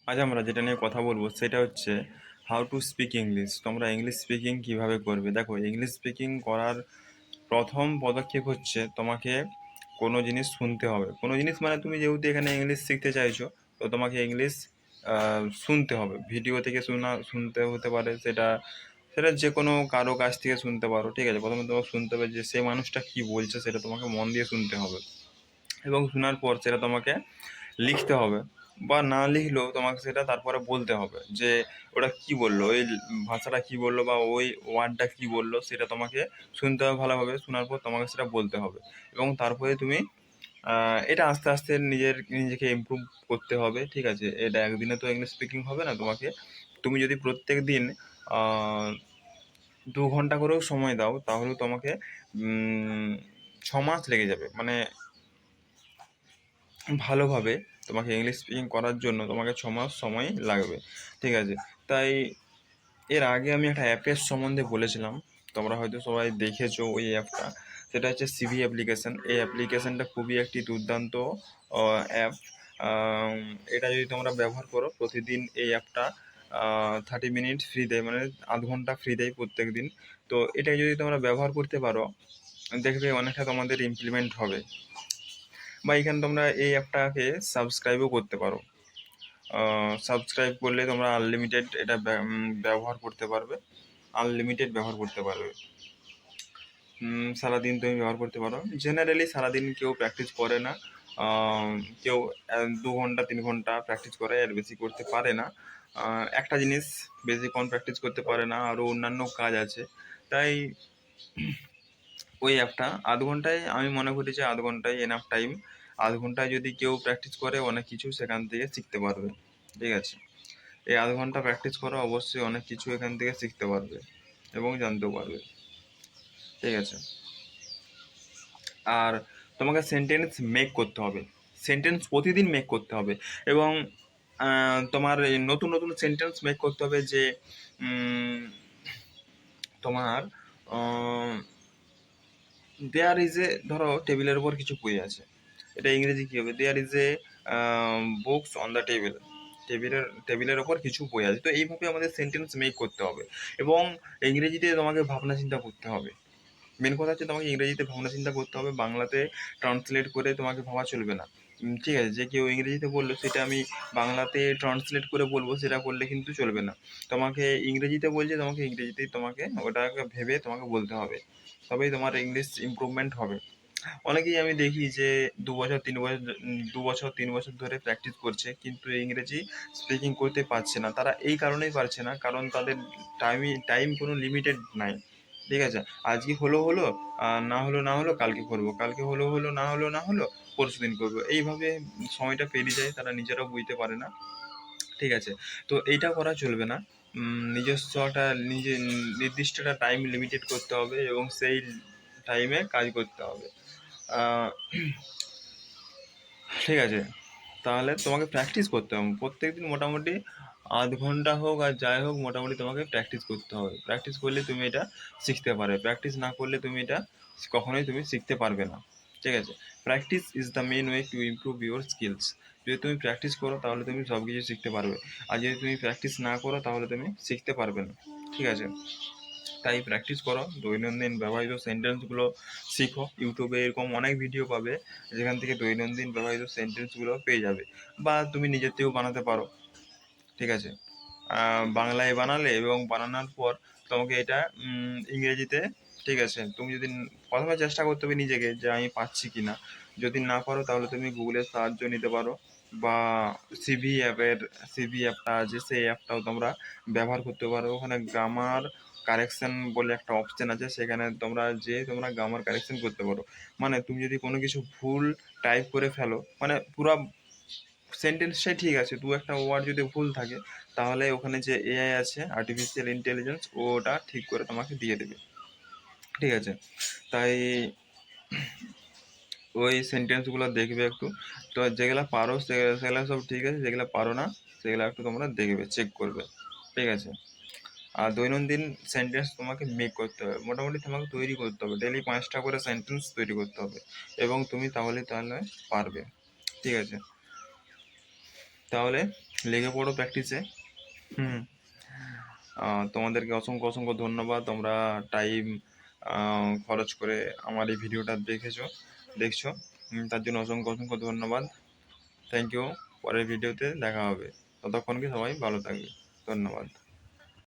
আজ আমরা যেটা নিয়ে কথা বলবো সেটা হচ্ছে হাউ টু স্পিক ইংলিশ। তোমরা ইংলিশ স্পিকিং কিভাবে করবে। দেখো, ইংলিশ স্পিকিং করার প্রথম পদক্ষেপ হচ্ছে তোমাকে কোনো জিনিস শুনতে হবে। কোনো জিনিস মানে তুমি যেহেতু এখানে ইংলিশ শিখতে চাইছো, তো তোমাকে ইংলিশ শুনতে হবে। ভিডিও থেকে শুনতে হতে পারে, সেটা সেটা যে কোনো কারো কাছ থেকে শুনতে পারো। ঠিক আছে, প্রথমে তোমাকে শুনতে হবে যে সেই মানুষটা কি বলছে, সেটা তোমাকে মন দিয়ে শুনতে হবে। এবং শোনার পর সেটা তোমাকে লিখতে হবে, বা না লিখলেও তোমাকে সেটা তারপরে বলতে হবে যে ওটা কি বললো, ওই ভাষাটা কি বললো বা ওই ওয়ার্ডটা কি বললো, সেটা তোমাকে শুনতে হবে ভালোভাবে। শোনার পর তোমাকে সেটা বলতে হবে, এবং তারপরে তুমি এটা আস্তে আস্তে নিজেকে ইমপ্রুভ করতে হবে। ঠিক আছে, এটা একদিনে তো ইংলিশ স্পিকিং হবে না। তুমি যদি প্রত্যেক দিন আহ, 2 ঘন্টা করেও সময় দাও, তাহলে তোমাকে 6 মাস লেগে যাবে। মানে ভালোভাবে তোমাকে ইংলিশ স্পিকিং করার জন্য তোমাকে 6 মাস সময় লাগবে। ঠিক আছে, তাই এর আগে আমি একটা অ্যাপের সম্বন্ধে বলেছিলাম, তোমরা হয়তো সবাই দেখেছো ওই অ্যাপটা। সেটা হচ্ছে সিভি অ্যাপ্লিকেশন। এই অ্যাপ্লিকেশনটা খুবই একটি দুর্দান্ত অ্যাপ। এটা যদি তোমরা ব্যবহার করো প্রতিদিন, এই অ্যাপটা 30 মিনিট ফ্রি দেয়, মানে আধ ঘন্টা ফ্রি দেয় প্রত্যেক দিন। তো এটা যদি তোমরা ব্যবহার করতে পারো, দেখবে অনেকটা তোমাদের ইমপ্লিমেন্ট হবে। বা এখানে তোমরা এই অ্যাপটাকে সাবস্ক্রাইবও করতে পারো। সাবস্ক্রাইব করলে তোমরা আনলিমিটেড এটা ব্যবহার করতে পারবে। আনলিমিটেড ব্যবহার করতে পারবে। সারাদিন তুমি ব্যবহার করতে পারো। জেনারেলি সারাদিন কেউ প্র্যাকটিস করে না। আহ, কেউ 2 ঘন্টা 3 ঘন্টা প্র্যাকটিস করে, এর বেশি করতে পারে না। একটা জিনিস বেশিক্ষণ প্র্যাকটিস করতে পারে না, আরও অন্যান্য কাজ আছে। তাই ওই অ্যাপটা আধ ঘন্টায়, আমি মনে করি যে আধ ঘন্টায় এনাফ টাইম। আধ ঘন্টায় যদি কেউ প্র্যাকটিস করে, অনেক কিছু সেখান থেকে শিখতে পারবে। ঠিক আছে, এই আধ ঘন্টা প্র্যাকটিস করো, অবশ্যই অনেক কিছু এখান থেকে শিখতে পারবে এবং জানতেও পারবে। ঠিক আছে, আর তোমাকে সেন্টেন্স মেক করতে হবে। সেন্টেন্স প্রতিদিন মেক করতে হবে, এবং তোমার এই নতুন নতুন সেন্টেন্স মেক করতে হবে যে উম, তোমার দেয়ার ইজ এ, ধরো টেবিলের উপর কিছু বই আছে, এটা ইংরেজি কী হবে? There is a books on the table. টেবিলের ওপর কিছু বই আছে। তো এইভাবে আমাদের সেন্টেন্স মেক করতে হবে, এবং ইংরেজিতে তোমাকে ভাবনা চিন্তা করতে হবে। মেন কথা হচ্ছে তোমাকে ইংরেজিতে ভাবনা চিন্তা করতে হবে, বাংলাতে ট্রান্সলেট করে তোমাকে ভাবা চলবে না। ঠিক আছে, যে কেউ ইংরেজিতে বললো সেটা আমি বাংলাতে ট্রান্সলেট করে বলবো, সেটা করলে কিন্তু চলবে না। তোমাকে ইংরেজিতে বলছে, তোমাকে ইংরেজিতেই তোমাকে ওটাকে ভেবে তোমাকে বলতে হবে, তবেই তোমার ইংলিশ ইমপ্রুভমেন্ট হবে। অনেকেই আমি দেখি যে 2 বছর 3 বছর 2 বছর 3 বছর ধরে প্র্যাকটিস করছে, কিন্তু ইংরেজি স্পিকিং করতে পারছে না। তারা এই কারণেই পারছে না, কারণ তাদের টাইম কোনো লিমিটেড নাই। ঠিক আছে, আজকে হলো হলো, না হলো না হলো কালকে করবো, কালকে হলো হলো, না হলো না হলো পরশু দিন করবো, এইভাবে সময়টা পেরিয়ে যায়, তারা নিজেরাও বুঝতে পারে না। ঠিক আছে, তো এইটা করা চলবে না। নিজস্ব একটা নির্দিষ্ট একটা টাইম লিমিটেড করতে হবে, এবং সেই টাইমে কাজ করতে হবে। আহ, ঠিক আছে, তাহলে তোমাকে প্র্যাকটিস করতে হবে প্রত্যেকদিন, মোটামুটি আধ ঘন্টা হোক আর যাই হোক, মোটামুটি তোমাকে প্র্যাকটিস করতে হবে। প্র্যাকটিস করলে তুমি এটা শিখতে পারবে, প্র্যাকটিস না করলে তুমি এটা কখনোই তুমি শিখতে পারবে না। ঠিক আছে, practice is the main way to improve your skills. যদি তুমি প্র্যাকটিস করো তাহলে তুমি সব কিছু শিখতে পারবে, আর যদি তুমি প্র্যাকটিস না করো তাহলে তুমি শিখতে পারবে না। ঠিক আছে, তাই প্র্যাকটিস করো, দৈনন্দিন ব্যবহৃত সেন্টেন্সগুলো শিখো। ইউটিউবে এরকম অনেক ভিডিও পাবে, যেখান থেকে দৈনন্দিন ব্যবহৃত সেন্টেন্সগুলো পেয়ে যাবে, বা তুমি নিজের থেকেও বানাতে পারো। ঠিক আছে, বাংলায় বানালে এবং বানানোর পর তোমাকে এটা ইংরেজিতে, ঠিক আছে, তুমি যদি প্রথমে চেষ্টা করতে হবে নিজেকে যে আমি পাচ্ছি কি না। যদি না পারো তাহলে তুমি গুগলের সাহায্য নিতে পারো, বা সিভি অ্যাপটা আছে, সেই অ্যাপটাও তোমরা ব্যবহার করতে পারো। ওখানে গ্রামার কারেকশন বলে একটা অপশন আছে, সেখানে তোমরা গ্রামার কারেকশন করতে পারো। মানে তুমি যদি কোনো কিছু ভুল টাইপ করে ফেলো, মানে পুরো সেন্টেন্সটাই ঠিক আছে, দু একটা ওয়ার্ড যদি ভুল থাকে, তাহলে ওখানে যে এআই আছে, আর্টিফিশিয়াল ইন্টেলিজেন্স, ওটা ঠিক করে তোমাকে দিয়ে দেবে। ঠিক আছে, তাই ওই সেন্টেন্সগুলো দেখবে একটু। তো যেগুলা পারো সেগুলা সব ঠিক আছে, যেগুলা পারো না সেগুলা একটু তোমরা দেখবে, চেক করবে। ঠিক আছে, আর দৈনন্দিন সেন্টেন্স তোমাকে মেক করতে হবে, মোটামুটি তোমাকে তৈরি করতে হবে, ডেলি 5টা করে সেন্টেন্স তৈরি করতে হবে, এবং তুমি তাহলে তাহলে পারবে। ঠিক আছে, তাহলে লেগে পড়ো প্র্যাকটিসে। হুম। তোমাদেরকে অসংখ্য অসংখ্য ধন্যবাদ, তোমরা টাইম খরচ করে আমার এই ভিডিওটা দেখছো। তার জন্য অসংখ্য অসংখ্য ধন্যবাদ। Thank you. পরের ভিডিওতে দেখা হবে, ততক্ষণ কি সবাই ভালো থাকবে। ধন্যবাদ।